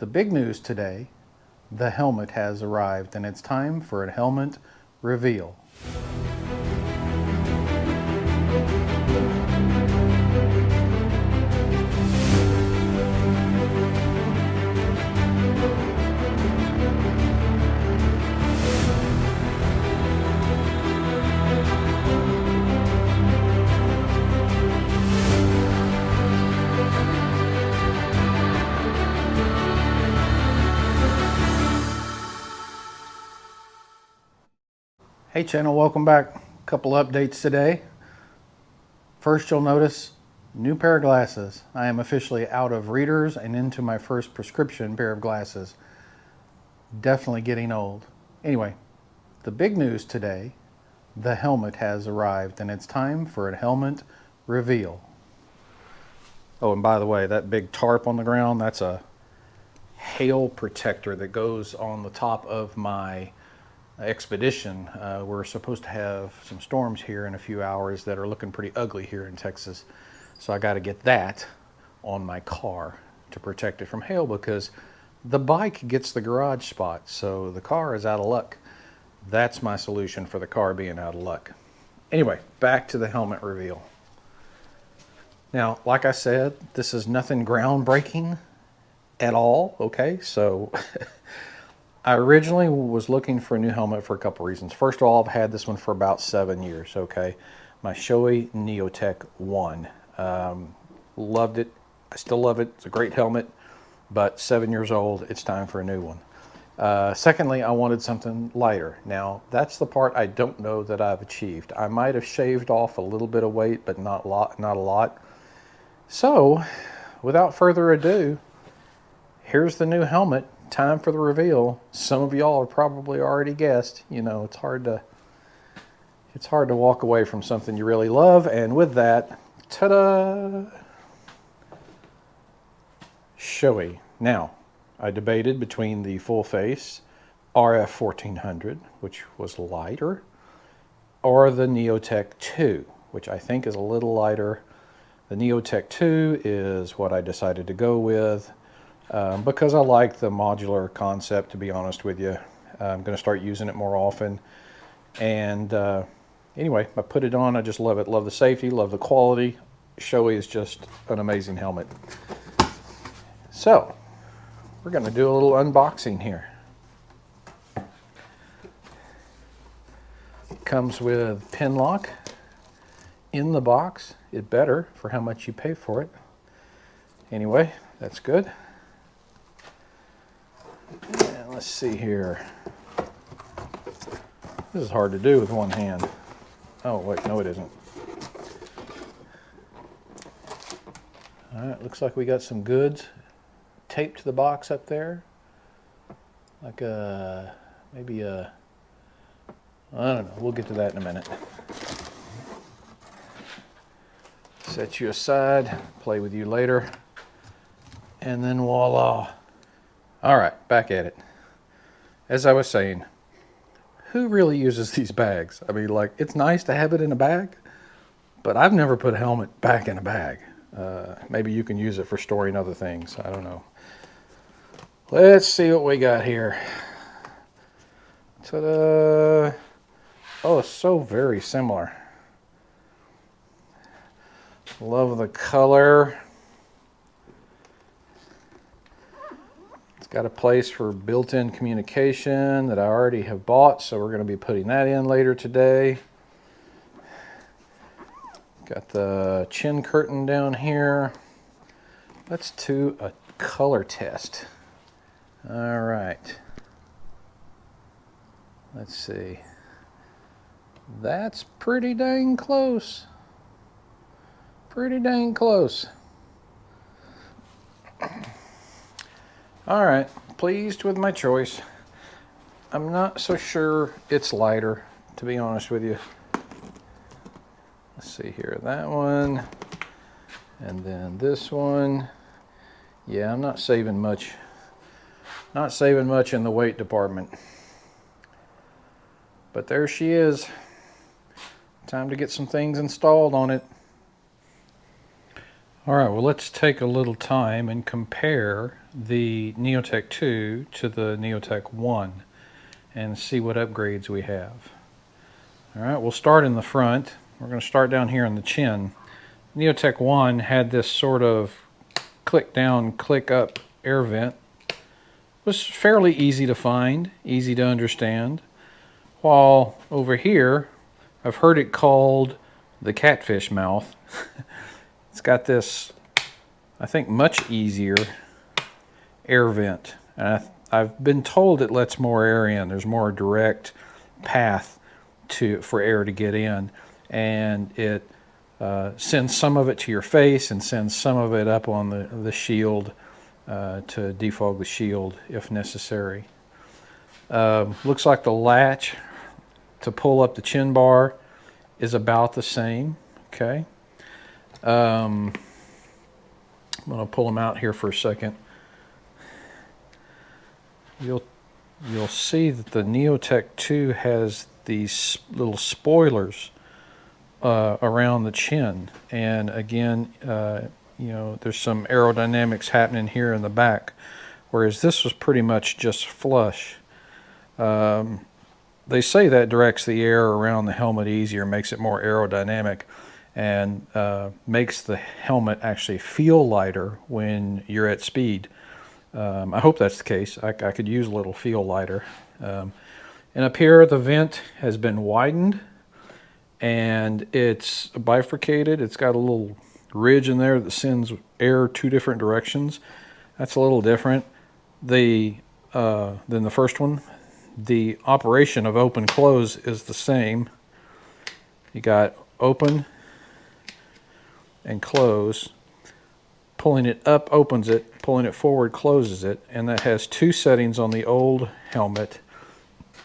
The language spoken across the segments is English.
The big news today, the helmet has arrived and it's time for a helmet reveal. Hey channel, welcome back. A couple updates today. First, you'll notice new pair of glasses. I am officially out of readers and into my first prescription pair of glasses. Definitely getting old. Anyway, the big news today, the helmet has arrived and it's time for a helmet reveal. Oh, and by the way, that big tarp on the ground, that's a hail protector that goes on the top of my expedition. We're supposed to have some storms here in a few hours that are looking pretty ugly here in Texas. So I got to get that on my car to protect it from hail because the bike gets the garage spot. So the car is out of luck. That's my solution for the car being out of luck. Anyway, back to the helmet reveal. Now, like I said, this is nothing groundbreaking at all. Okay, so I originally was looking for a new helmet for a couple reasons. First of all, I've had this one for about 7 years, okay? My Shoei Neotec 1. Loved it. I still love it. It's a great helmet, but 7 years old, it's time for a new one. Secondly, I wanted something lighter. Now, that's the part I don't know that I've achieved. I might have shaved off a little bit of weight, but not a lot. So, without further ado, here's the new helmet. Time for the reveal. Some of y'all have probably already guessed. You know, it's hard to walk away from something you really love. And with that, ta-da! Shoei. Now, I debated between the full face RF 1400, which was lighter, or the Neotec 2, which I think is a little lighter. The Neotec 2 is what I decided to go with. Because I like the modular concept, to be honest with you. I'm going to start using it more often. And anyway, I put it on. I just love it. Love the safety, love the quality. Shoei is just an amazing helmet. So, we're going to do a little unboxing here. It comes with pin lock in the box. It better for how much you pay for it. Anyway, that's good. And let's see here. This is hard to do with one hand. Oh, wait, no it isn't. All right, looks like we got some goods taped to the box up there. Like maybe a, I don't know, we'll get to that in a minute. Set you aside, play with you later. And then voila. All right, back at it. As I was saying, who really uses these bags? I mean, like, it's nice to have it in a bag, but I've never put a helmet back in a bag. Maybe you can use it for storing other things. I don't know. Let's see what we got here. Ta-da! Oh, it's so very similar. Love the color. Got a place for built-in communication that I already have bought, so we're going to be putting that in later today. Got the chin curtain down here. Let's do a color test. All right. Let's see. That's pretty dang close. Pretty dang close. All right, pleased with my choice. I'm not so sure it's lighter, to be honest with you. Let's see here, that one, and then this one. Yeah, I'm not saving much. Not saving much in the weight department. But there she is. Time to get some things installed on it. All right, well, let's take a little time and compare the Neotec 2 to the Neotec 1 and see what upgrades we have. All right, we'll start in the front. We're going to start down here in the chin. Neotec 1 had this sort of click down, click up air vent. It was fairly easy to find, easy to understand. While over here, I've heard it called the catfish mouth. It's got this, I think, much easier air vent. And I've been told it lets more air in. There's more direct path for air to get in, and it sends some of it to your face and sends some of it up on the shield to defog the shield if necessary. Looks like the latch to pull up the chin bar is about the same. Okay. I'm going to pull them out here for a second. You'll see that the Neotec 2 has these little spoilers around the chin, and again, you know, there's some aerodynamics happening here in the back, whereas this was pretty much just flush. They say that directs the air around the helmet easier, makes it more aerodynamic, and makes the helmet actually feel lighter when you're at speed. I hope that's the case. I could use a little feel lighter. And up here, the vent has been widened, and it's bifurcated. It's got a little ridge in there that sends air two different directions. That's a little different than the first one. The operation of open close is the same. You got open and close. Pulling it up opens it, pulling it forward closes it, and that has two settings on the old helmet.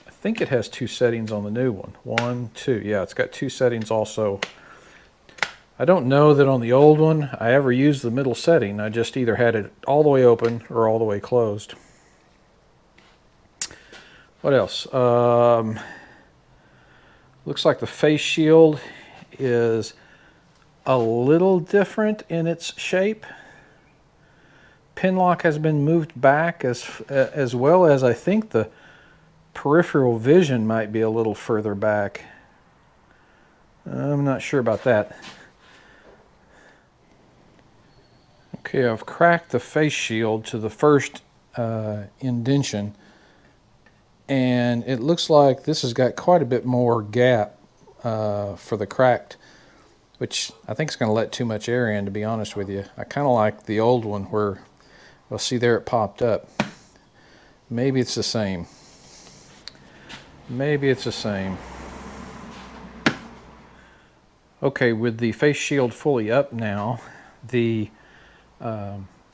I think it has two settings on the new one. 1, 2. Yeah, it's got two settings also. I don't know that on the old one I ever used the middle setting. I just either had it all the way open or all the way closed. What else? Looks like the face shield is a little different in its shape. Pin lock has been moved back as well as I think the peripheral vision might be a little further back. I'm not sure about that. Okay, I've cracked the face shield to the first indentation, and it looks like this has got quite a bit more gap for the cracked, which I think is going to let too much air in, to be honest with you. I kind of like the old one where, well, see there it popped up. Maybe it's the same. Maybe it's the same. Okay, with the face shield fully up now, the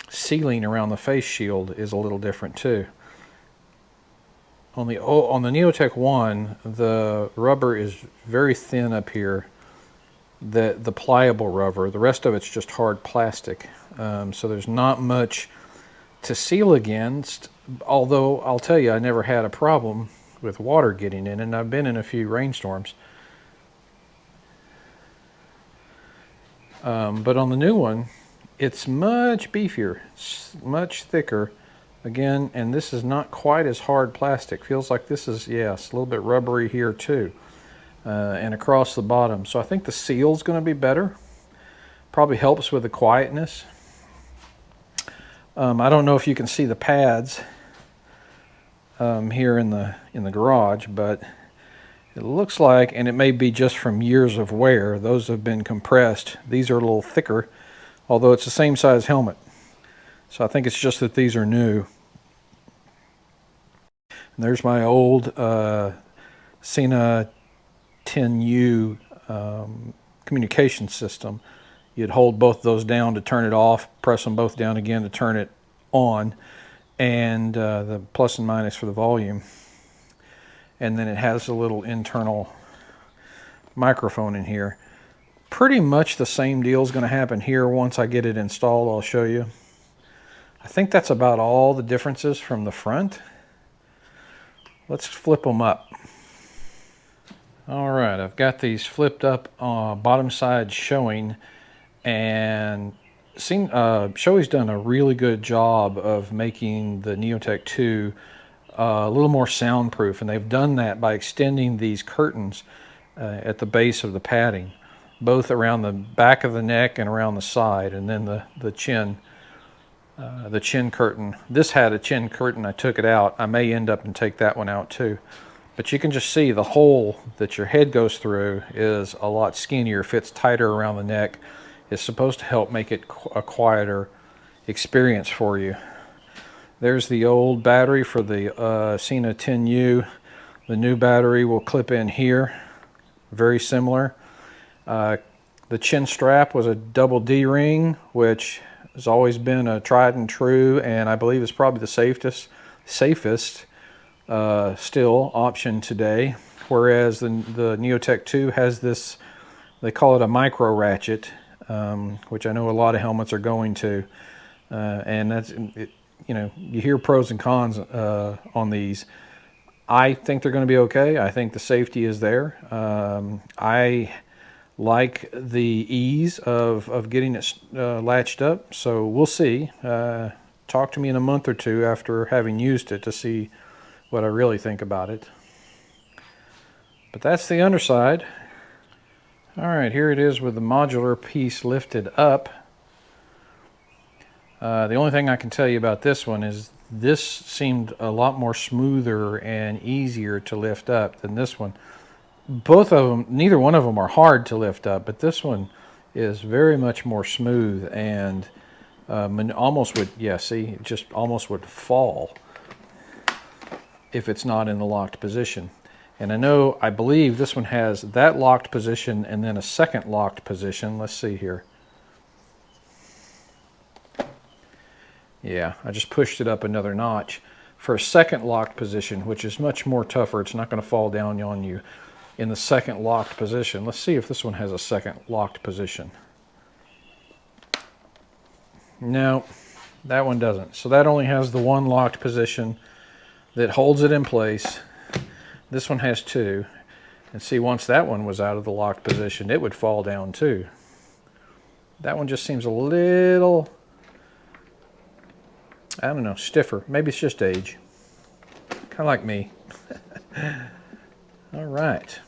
sealing around the face shield is a little different too. On the Neotec 1, the rubber is very thin up here, the pliable rubber. The rest of it's just hard plastic, so there's not much to seal against, although I'll tell you, I never had a problem with water getting in, and I've been in a few rainstorms. But on the new one, it's much beefier, it's much thicker. Again, and this is not quite as hard plastic. Feels like this is, yes, a little bit rubbery here too, and across the bottom. So I think the seal's going to be better. Probably helps with the quietness. I don't know if you can see the pads here in the garage, but it looks like, and it may be just from years of wear, those have been compressed. These are a little thicker, although it's the same size helmet. So I think it's just that these are new. And there's my old Cena 10U communication system. You'd hold both those down to turn it off, press them both down again to turn it on, and the plus and minus for the volume. And then it has a little internal microphone in here. Pretty much the same deal is going to happen here once I get it installed. I'll show you. I think that's about all the differences from the front. Let's flip them up. All right, I've got these flipped up bottom side showing, and Shoei's done a really good job of making the Neotec 2 a little more soundproof, and they've done that by extending these curtains at the base of the padding, both around the back of the neck and around the side, and then the chin curtain. This had a chin curtain. I took it out. I may end up and take that one out too. But you can just see the hole that your head goes through is a lot skinnier, fits tighter around the neck. It's supposed to help make it a quieter experience for you. There's the old battery for the Sena 10U. The new battery will clip in here, very similar. The chin strap was a double D-ring, which has always been a tried and true, and I believe is probably the safest still option today. Whereas the Neotec 2 has this, they call it a micro ratchet, which I know a lot of helmets are going to, and that's you know, you hear pros and cons on these. I think they're going to be okay. I think the safety is there. I like the ease of getting it latched up, so we'll see. Talk to me in a month or two after having used it to see what I really think about it. But that's the underside. All right, here it is with the modular piece lifted up. The only thing I can tell you about this one is this seemed a lot more smoother and easier to lift up than this one. Both of them, neither one of them are hard to lift up, but this one is very much more smooth and almost would, yeah, see, it just almost would fall if it's not in the locked position. And I believe this one has that locked position and then a second locked position. Let's see here. Yeah, I just pushed it up another notch for a second locked position, which is much more tougher. It's not going to fall down on you in the second locked position. Let's see if this one has a second locked position. No, that one doesn't. So that only has the one locked position that holds it in place. This one has two. And see, once that one was out of the locked position, it would fall down too. That one just seems a little, I don't know, stiffer. Maybe it's just age. Kind of like me. All right.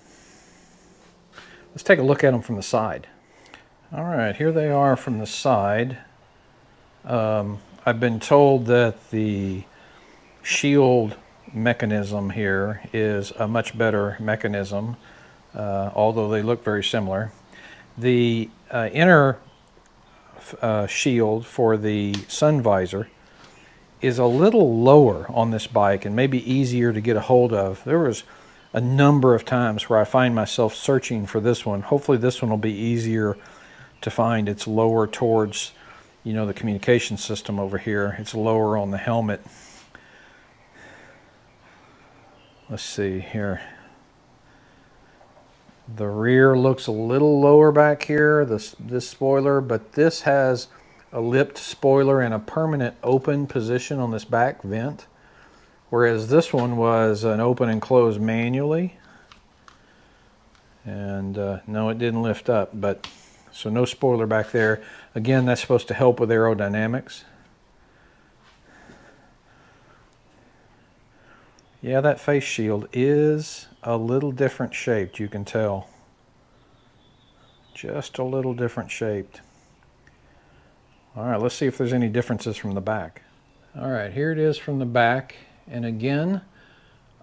Let's take a look at them from the side. All right, here they are from the side. I've been told that the shield mechanism here is a much better mechanism, although they look very similar. The inner shield for the sun visor is a little lower on this bike and maybe easier to get a hold of. There was a number of times where I find myself searching for this one. Hopefully this one will be easier to find. It's lower towards, you know, the communication system over here. It's lower on the helmet. Let's see here. The rear looks a little lower back here, this spoiler, but this has a lipped spoiler and a permanent open position on this back vent, whereas this one was an open and close manually. And no, it didn't lift up, but so no spoiler back there. Again, that's supposed to help with aerodynamics. Yeah, that face shield is a little different shaped, you can tell. Just a little different shaped. All right, let's see if there's any differences from the back. All right, here it is from the back. And again,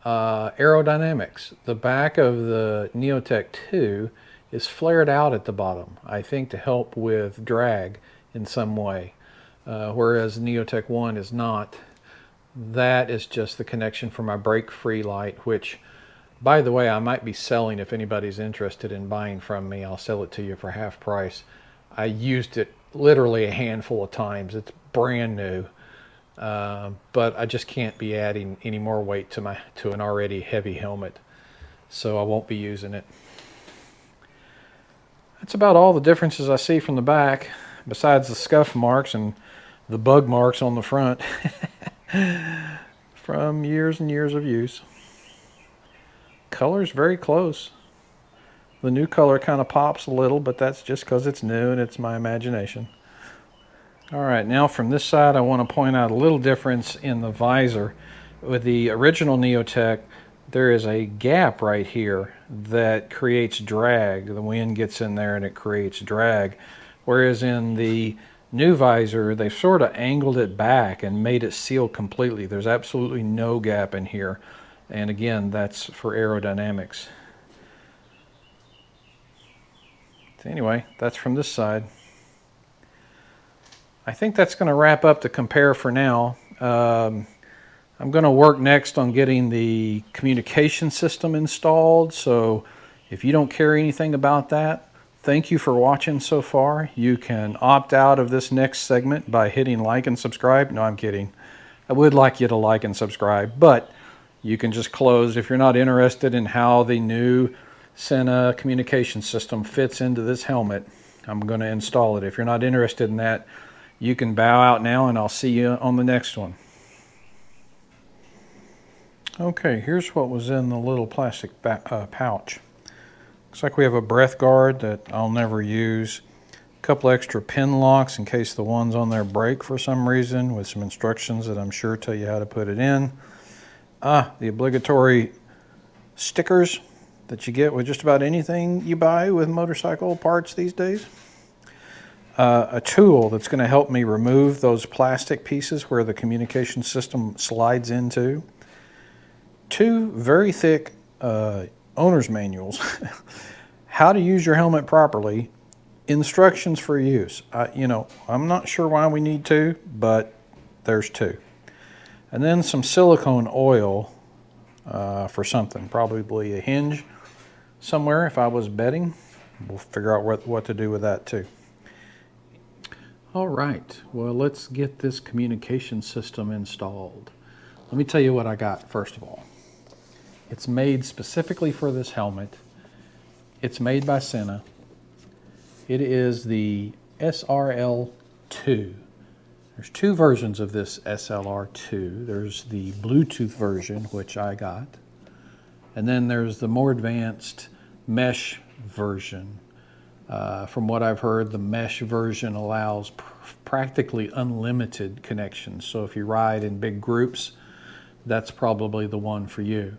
aerodynamics. The back of the Neotec 2 is flared out at the bottom, I think to help with drag in some way, whereas Neotec 1 is not. That is just the connection for my brake-free light, which, by the way, I might be selling if anybody's interested in buying from me. I'll sell it to you for half price. I used it literally a handful of times. It's brand new, but I just can't be adding any more weight to an already heavy helmet, so I won't be using it. That's about all the differences I see from the back, besides the scuff marks and the bug marks on the front from years and years of use. Color's very close. The new color kind of pops a little, but that's just because it's new and it's my imagination. All right, now from this side I want to point out a little difference in the visor. With the original Neotec, there is a gap right here that creates drag. The wind gets in there and it creates drag. Whereas in the new visor, they've sort of angled it back and made it seal completely. There's absolutely no gap in here. And again, that's for aerodynamics. So anyway, that's from this side. I think that's going to wrap up the compare for now. I'm going to work next on getting the communication system installed. So if you don't care anything about that, thank you for watching so far. You can opt out of this next segment by hitting like and subscribe. No, I'm kidding. I would like you to like and subscribe, but you can just close if you're not interested in how the new Sena communication system fits into this helmet. I'm going to install it. If you're not interested in that, you can bow out now, and I'll see you on the next one. Okay, here's what was in the little plastic pouch. Looks like we have a breath guard that I'll never use. A couple extra pin locks in case the ones on there break for some reason, with some instructions that I'm sure tell you how to put it in. The obligatory stickers that you get with just about anything you buy with motorcycle parts these days. A tool that's going to help me remove those plastic pieces where the communication system slides into. 2 very thick owner's manuals. How to use your helmet properly. Instructions for use. I'm not sure why we need 2, but there's 2. And then some silicone oil for something, probably a hinge somewhere if I was betting. We'll figure out what to do with that too. All right, well, let's get this communication system installed. Let me tell you what I got first of all. It's made specifically for this helmet. It's made by Sena. It is the SRL2. There's 2 versions of this SLR2. There's the Bluetooth version, which I got, and then there's the more advanced mesh version. From what I've heard, the mesh version allows practically unlimited connections. So if you ride in big groups, that's probably the one for you.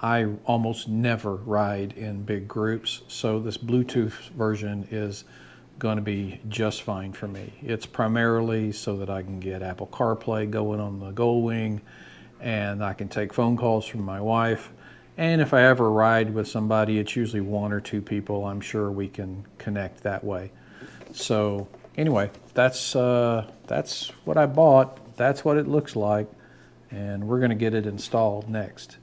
I almost never ride in big groups, so this Bluetooth version is going to be just fine for me. It's primarily so that I can get Apple CarPlay going on the Goldwing, and I can take phone calls from my wife. And if I ever ride with somebody, it's usually 1 or 2 people. I'm sure we can connect that way. So anyway, that's what I bought. That's what it looks like, and we're going to get it installed next.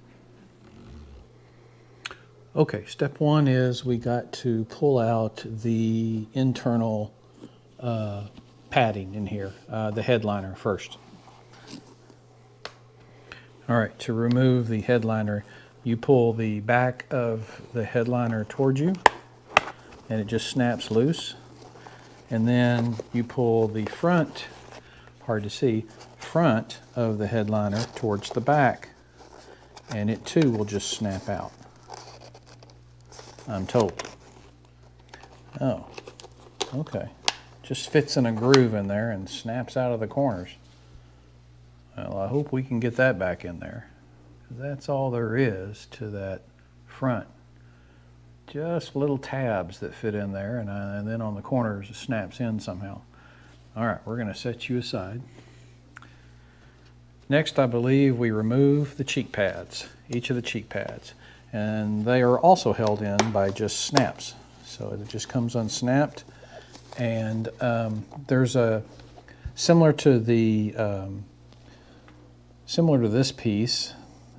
Okay, step 1 is we got to pull out the internal padding in here, the headliner first. All right, to remove the headliner, you pull the back of the headliner towards you, and it just snaps loose. And then you pull the front, hard to see, front of the headliner towards the back, and it too will just snap out, I'm told. Oh, okay. Just fits in a groove in there and snaps out of the corners. Well, I hope we can get that back in there. That's all there is to that front. Just little tabs that fit in there, and then on the corners it snaps in somehow. All right, we're going to set you aside. Next, I believe we remove the cheek pads, each of the cheek pads. And they are also held in by just snaps. So it just comes unsnapped. And there's a, similar to this piece,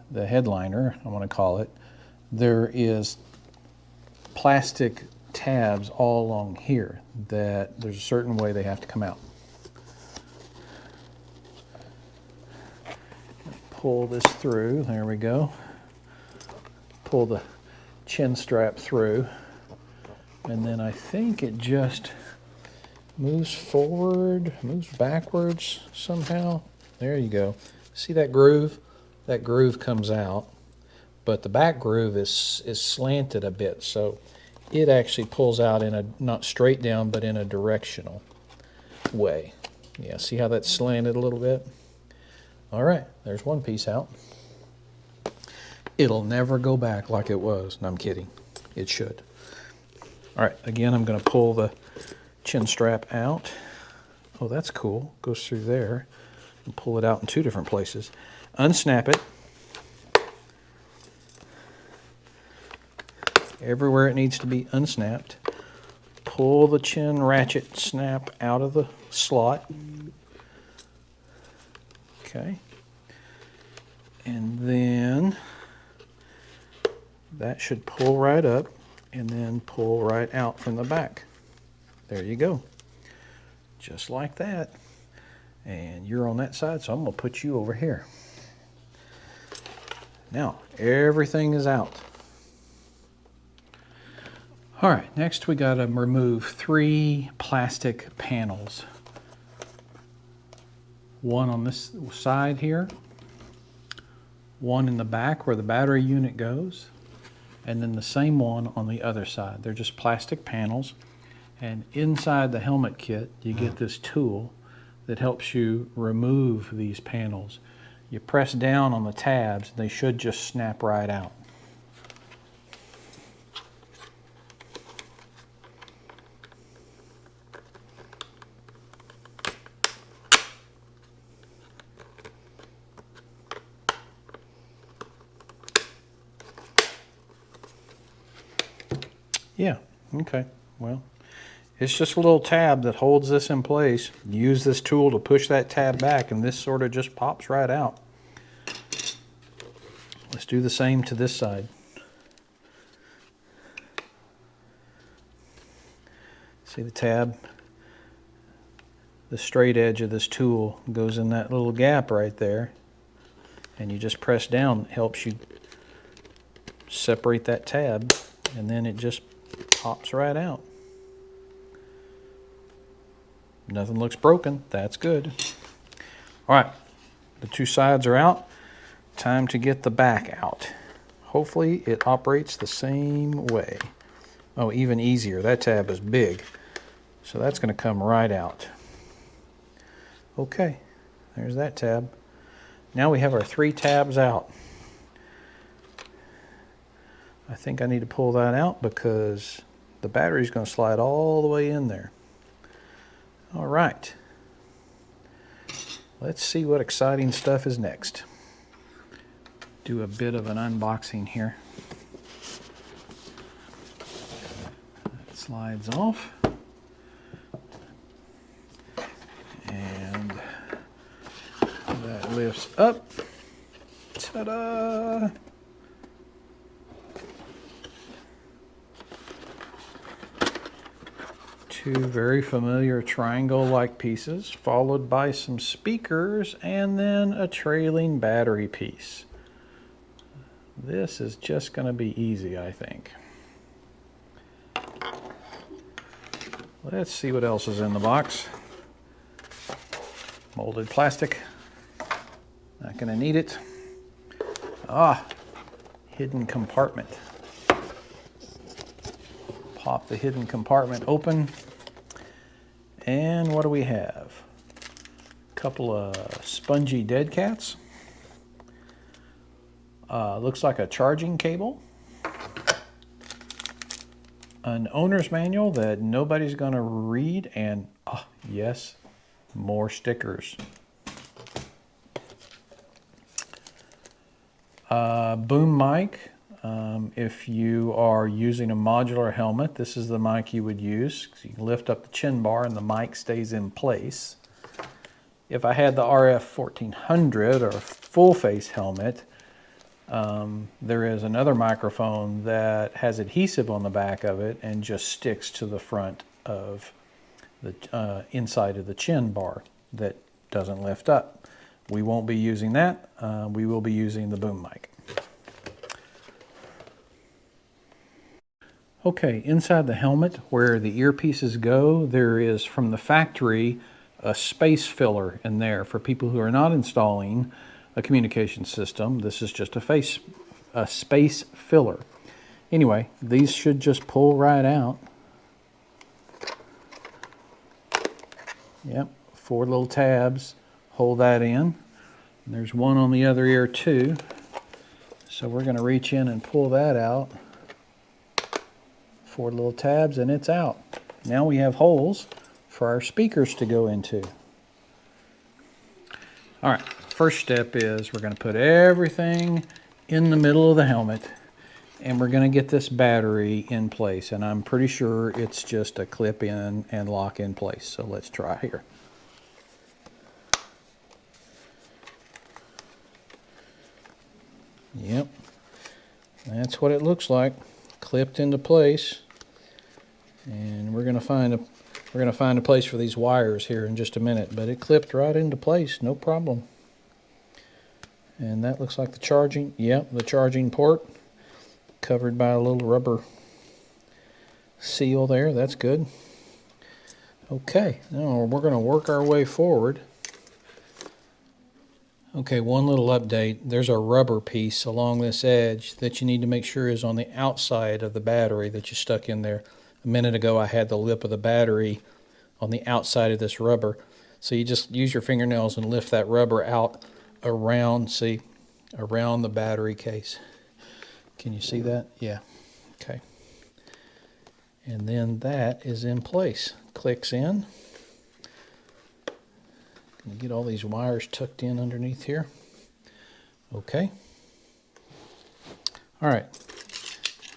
the headliner, I want to call it, there is plastic tabs all along here that there's a certain way they have to come out. Pull this through, there we go. Pull the chin strap through, and then I think it just moves forward, moves backwards somehow. There you go. See that groove? That groove comes out, but the back groove is slanted a bit, so it actually pulls out in a, not straight down, but in a directional way. Yeah, see how that's slanted a little bit? All right, there's one piece out. It'll never go back like it was. No, I'm kidding. It should. All right, again, I'm going to pull the chin strap out. Oh, that's cool. Goes through there. And pull it out in two different places. Unsnap it. Everywhere it needs to be unsnapped. Pull the chin ratchet snap out of the slot. Okay. And then that should pull right up and then pull right out from the back. There you go. Just like that. And you're on that side, so I'm going to put you over here. Now, everything is out. All right, next we got to remove 3 plastic panels. One on this side here, one in the back where the battery unit goes, and then the same one on the other side. They're just plastic panels, and inside the helmet kit you get this tool that helps you remove these panels. You press down on the tabs, they should just snap right out. Yeah, okay, well, it's just a little tab that holds this in place. Use this tool to push that tab back and this sort of just pops right out. Let's do the same to this side. See the tab? The straight edge of this tool goes in that little gap right there, and you just press down. It helps you separate that tab, and then it just pops right out. Nothing looks broken. That's good. All right, the 2 sides are out. Time to get the back out. Hopefully it operates the same way. Oh, even easier. That tab is big, so that's going to come right out. Okay, there's that tab. Now we have our 3 tabs out. I think I need to pull that out because the battery is going to slide all the way in there. All right. Let's see what exciting stuff is next. Do a bit of an unboxing here. That slides off. And that lifts up. Ta-da! Two very familiar triangle-like pieces, followed by some speakers and then a trailing battery piece. This is just going to be easy, I think. Let's see what else is in the box. Molded plastic. Not going to need it. Hidden compartment. Pop the hidden compartment open. And what do we have? A couple of spongy dead cats. Looks like a charging cable. An owner's manual that nobody's going to read, and yes, more stickers. Boom mic. If you are using a modular helmet, this is the mic you would use. So you can lift up the chin bar and the mic stays in place. If I had the RF 1400 or full face helmet, there is another microphone that has adhesive on the back of it and just sticks to the front of the inside of the chin bar that doesn't lift up. We won't be using that. We will be using the boom mic. Okay, inside the helmet where the earpieces go, there is from the factory a space filler in there for people who are not installing a communication system. This is just a space filler. Anyway, these should just pull right out. Yep, 4 little tabs hold that in. And there's one on the other ear too. So we're going to reach in and pull that out. 4 little tabs and it's out. Now we have holes for our speakers to go into. All right, first step is we're going to put everything in the middle of the helmet and we're going to get this battery in place. And I'm pretty sure it's just a clip in and lock in place. So let's try here. Yep, that's what it looks like, clipped into place. And we're going to find a place for these wires here in just a minute, but it clipped right into place, no problem. And that looks like the charging, yep, the charging port, covered by a little rubber seal there. That's good. Okay, now we're going to work our way forward. Okay, one little update. There's a rubber piece along this edge that you need to make sure is on the outside of the battery that you stuck in there. A minute ago I had the lip of the battery on the outside of this rubber. So you just use your fingernails and lift that rubber out around, see, around the battery case. Can you see that? Yeah. Okay. And then that is in place. Clicks in. Gonna get all these wires tucked in underneath here. Okay. All right.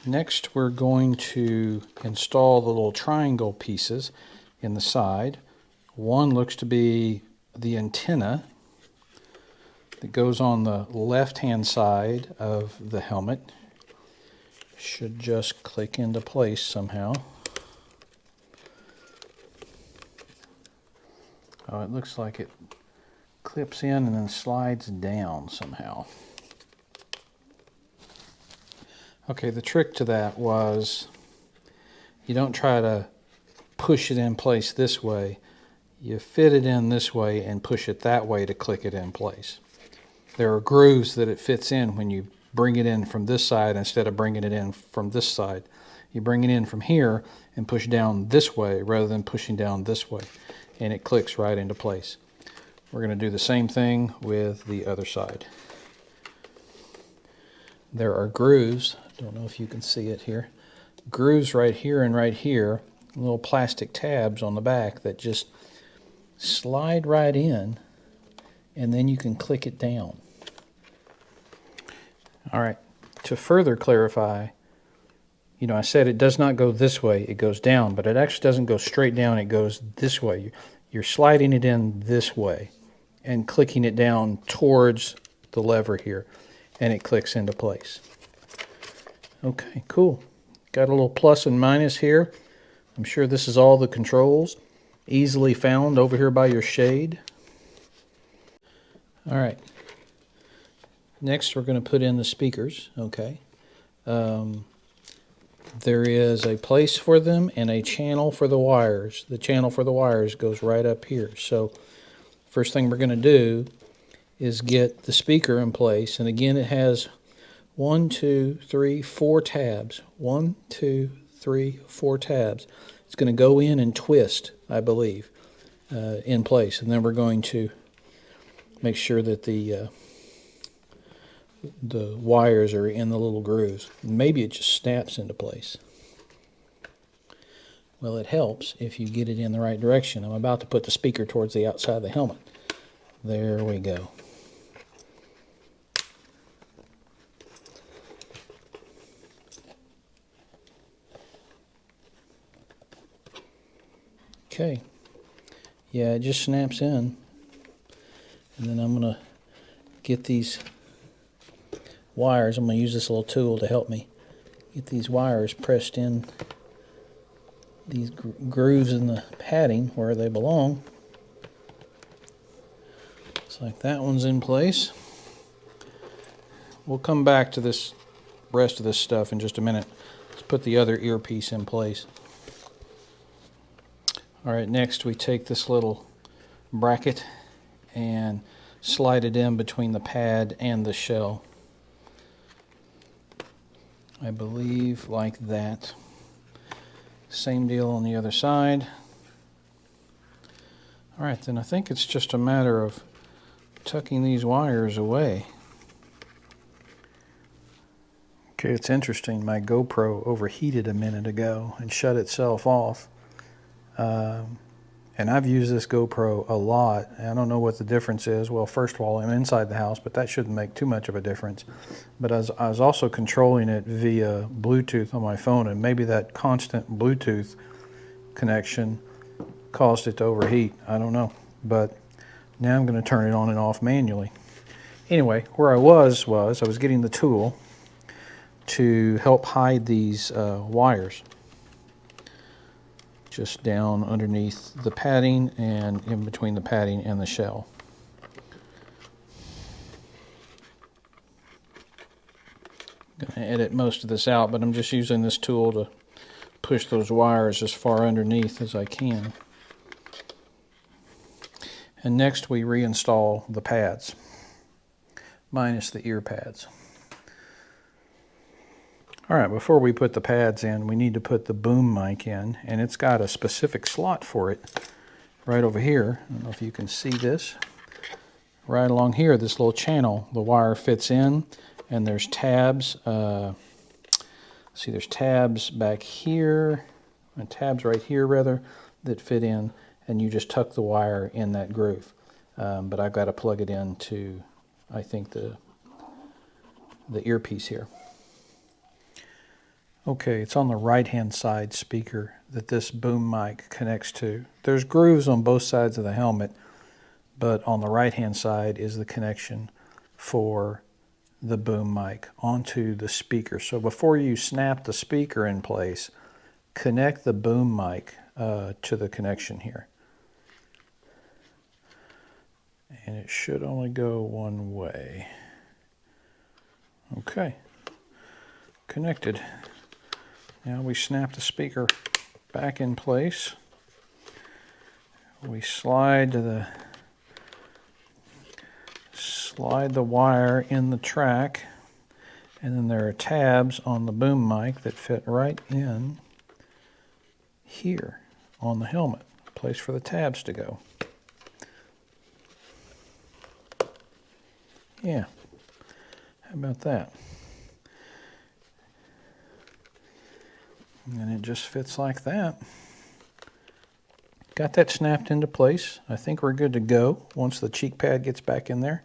Next, we're going to install the little triangle pieces in the side. One looks to be the antenna that goes on the left-hand side of the helmet. Should just click into place somehow. Oh, it looks like it clips in and then slides down somehow. Okay, the trick to that was you don't try to push it in place this way. You fit it in this way and push it that way to click it in place. There are grooves that it fits in when you bring it in from this side instead of bringing it in from this side. You bring it in from here and push down this way rather than pushing down this way, and it clicks right into place. We're going to do the same thing with the other side. There are grooves, I don't know if you can see it here, grooves right here and right here, little plastic tabs on the back that just slide right in, and then you can click it down. All right, to further clarify, you know, I said it does not go this way, it goes down, but it actually doesn't go straight down, it goes this way. You're sliding it in this way and clicking it down towards the lever here, and it clicks into place. Okay, cool. Got a little plus and minus here. I'm sure this is all the controls, easily found over here by your shade. All right. Next, we're going to put in the speakers. Okay. There is a place for them and a channel for the wires. The channel for the wires goes right up here. So, first thing we're going to do is get the speaker in place. And again, it has 1, 2, 3, 4 tabs. 1, 2, 3, 4 tabs. It's going to go in and twist, I believe, in place. And then we're going to make sure that the wires are in the little grooves. Maybe it just snaps into place. Well, it helps if you get it in the right direction. I'm about to put the speaker towards the outside of the helmet. There we go. Okay. Yeah, it just snaps in. And then I'm going to get these wires. I'm going to use this little tool to help me get these wires pressed in these grooves in the padding where they belong. Looks like that one's in place. We'll come back to this rest of this stuff in just a minute. Let's put the other earpiece in place. All right, next we take this little bracket and slide it in between the pad and the shell. I believe like that. Same deal on the other side. All right, then I think it's just a matter of tucking these wires away. Okay, it's interesting. My GoPro overheated a minute ago and shut itself off. And I've used this GoPro a lot. I don't know what the difference is. Well, first of all, I'm inside the house, but that shouldn't make too much of a difference. But I was also controlling it via Bluetooth on my phone, and maybe that constant Bluetooth connection caused it to overheat. I don't know. But now I'm going to turn it on and off manually. Anyway, where I was I was getting the tool to help hide these wires just down underneath the padding and in between the padding and the shell. I'm going to edit most of this out, but I'm just using this tool to push those wires as far underneath as I can. And next we reinstall the pads, minus the ear pads. All right, before we put the pads in, we need to put the boom mic in, and it's got a specific slot for it right over here. I don't know if you can see this. Right along here, this little channel, the wire fits in, and there's tabs. See, there's tabs back here, and tabs right here, rather, that fit in, and you just tuck the wire in that groove. But I've got to plug it into, I think, the earpiece here. Okay, it's on the right-hand side speaker that this boom mic connects to. There's grooves on both sides of the helmet, but on the right-hand side is the connection for the boom mic onto the speaker. So before you snap the speaker in place, connect the boom mic to the connection here. And it should only go one way. Okay, connected. Now we snap the speaker back in place. We slide the wire in the track, and then there are tabs on the boom mic that fit right in here on the helmet. Place for the tabs to go. Yeah, how about that? And it just fits like that. Got that snapped into place. I think we're good to go once the cheek pad gets back in there.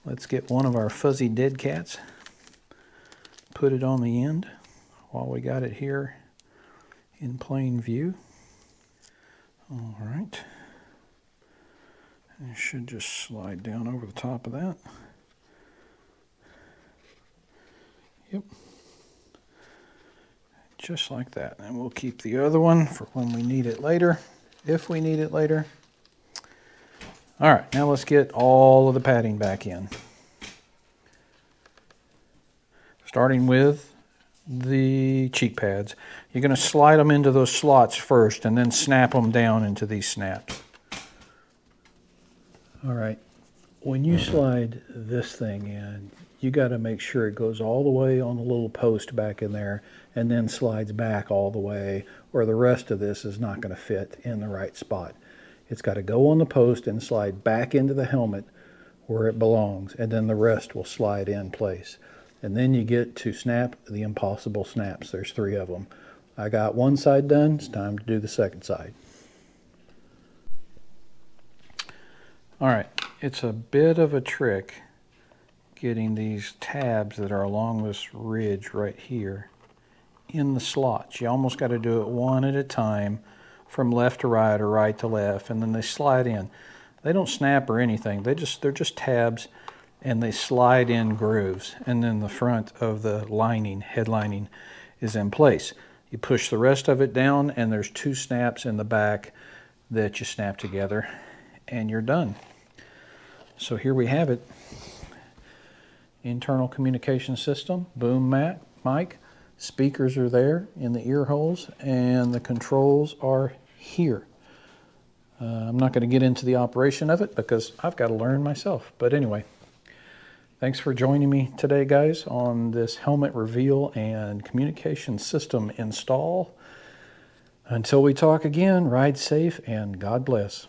Let's get one of our fuzzy dead cats, put it on the end while we got it here in plain view. All right. It should just slide down over the top of that. Yep. Just like that. And we'll keep the other one for when we need it later, if we need it later. All right, now let's get all of the padding back in. Starting with the cheek pads. You're going to slide them into those slots first and then snap them down into these snaps. All right, when you slide this thing in, you got to make sure it goes all the way on the little post back in there and then slides back all the way, or the rest of this is not going to fit in the right spot. It's got to go on the post and slide back into the helmet where it belongs, and then the rest will slide in place. And then you get to snap the impossible snaps. There's 3 of them. I got one side done. It's time to do the second side. All right, it's a bit of a trick getting these tabs that are along this ridge right here in the slots. You almost got to do it one at a time, from left to right or right to left, and then they slide in. They don't snap or anything. They're just tabs, and they slide in grooves, and then the front of the lining, head lining, is in place. You push the rest of it down, and there's 2 snaps in the back that you snap together, and you're done. So here we have it. Internal communication system, boom mic, speakers are there in the ear holes, and the controls are here. I'm not going to get into the operation of it because I've got to learn myself. But anyway, thanks for joining me today, guys, on this helmet reveal and communication system install. Until we talk again, ride safe and God bless.